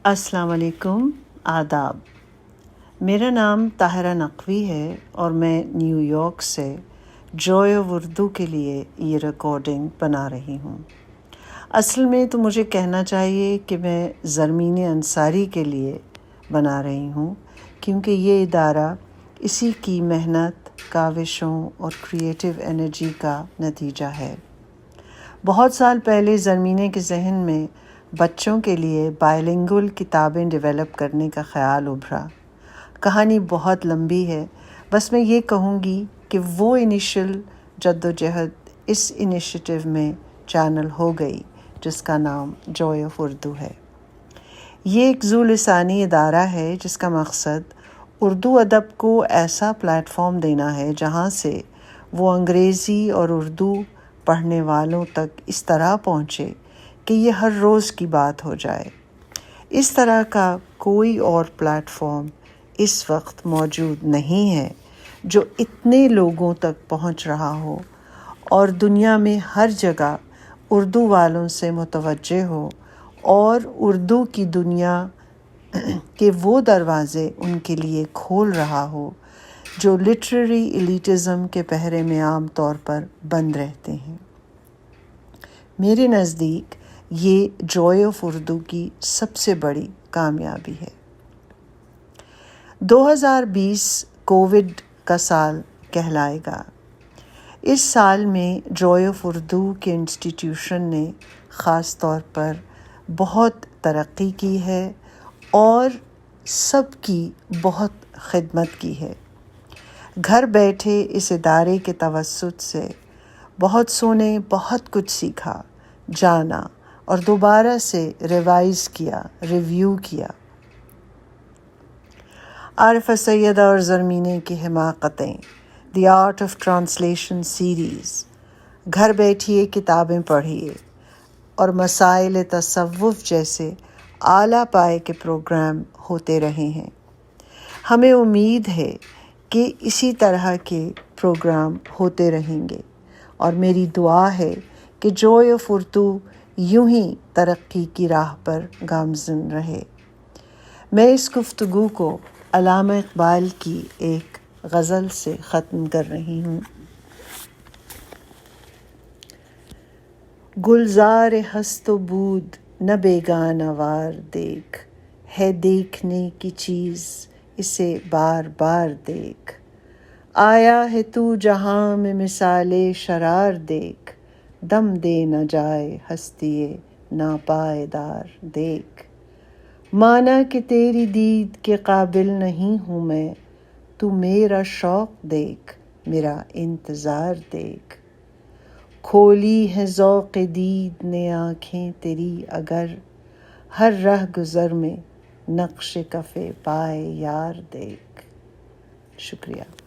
السلام علیکم، آداب۔ میرا نام طاہرہ نقوی ہے اور میں نیو یارک سے جوائے آف اردو کے لیے یہ ریکارڈنگ بنا رہی ہوں۔ اصل میں تو مجھے کہنا چاہیے کہ میں زرمین انصاری کے لیے بنا رہی ہوں، کیونکہ یہ ادارہ اسی کی محنت، کاوشوں اور کریٹیو انرجی کا نتیجہ ہے۔ بہت سال پہلے زرمینے کے ذہن میں بچوں کے لیے بائلنگول کتابیں ڈیولپ کرنے کا خیال ابھرا۔ کہانی بہت لمبی ہے، بس میں یہ کہوں گی کہ وہ انیشل جدوجہد اس انیشیٹو میں چینل ہو گئی جس کا نام جوائے آف اردو ہے۔ یہ ایک ذو لسانی ادارہ ہے جس کا مقصد اردو ادب کو ایسا پلیٹ فارم دینا ہے جہاں سے وہ انگریزی اور اردو پڑھنے والوں تک اس طرح پہنچے کہ یہ ہر روز کی بات ہو جائے۔ اس طرح کا کوئی اور پلیٹ فارم اس وقت موجود نہیں ہے جو اتنے لوگوں تک پہنچ رہا ہو اور دنیا میں ہر جگہ اردو والوں سے متوجہ ہو اور اردو کی دنیا کے وہ دروازے ان کے لیے کھول رہا ہو جو لٹریری ایلیٹزم کے پہرے میں عام طور پر بند رہتے ہیں۔ میرے نزدیک یہ جوائے آف اردو کی سب سے بڑی کامیابی ہے۔ 2020 کووڈ کا سال کہلائے گا۔ اس سال میں جوائے آف اردو کے انسٹیٹیوشن نے خاص طور پر بہت ترقی کی ہے اور سب کی بہت خدمت کی ہے۔ گھر بیٹھے اس ادارے کے توسط سے بہت سو نے بہت کچھ سیکھا، جانا اور دوبارہ سے ریوائز کیا، ریویو کیا۔ عارفہ سیدہ اور زرمینے کی حماقتیں، the art of translation series, گھر بیٹھیے کتابیں پڑھیے اور مسائل تصوف جیسے اعلیٰ پائے کے پروگرام ہوتے رہے ہیں۔ ہمیں امید ہے کہ اسی طرح کے پروگرام ہوتے رہیں گے اور میری دعا ہے کہ جوائے آف اردو یوں ہی ترقی کی راہ پر گامزن رہے۔ میں اس گفتگو کو علامہ اقبال کی ایک غزل سے ختم کر رہی ہوں۔ گلزار ہست و بود نہ بیگانہ وار دیکھ، ہے دیکھنے کی چیز اسے بار بار دیکھ۔ آیا ہے تو جہاں میں مثال شرار دیکھ، دم دے نہ جائے ہستی ناپائیدار دیکھ۔ مانا کہ تیری دید کے قابل نہیں ہوں میں، تو میرا شوق دیکھ، میرا انتظار دیکھ۔ کھولی ہے ذوق دید نے آنکھیں تیری اگر، ہر رہ گزر میں نقش کف پائے یار دیکھ۔ شکریہ۔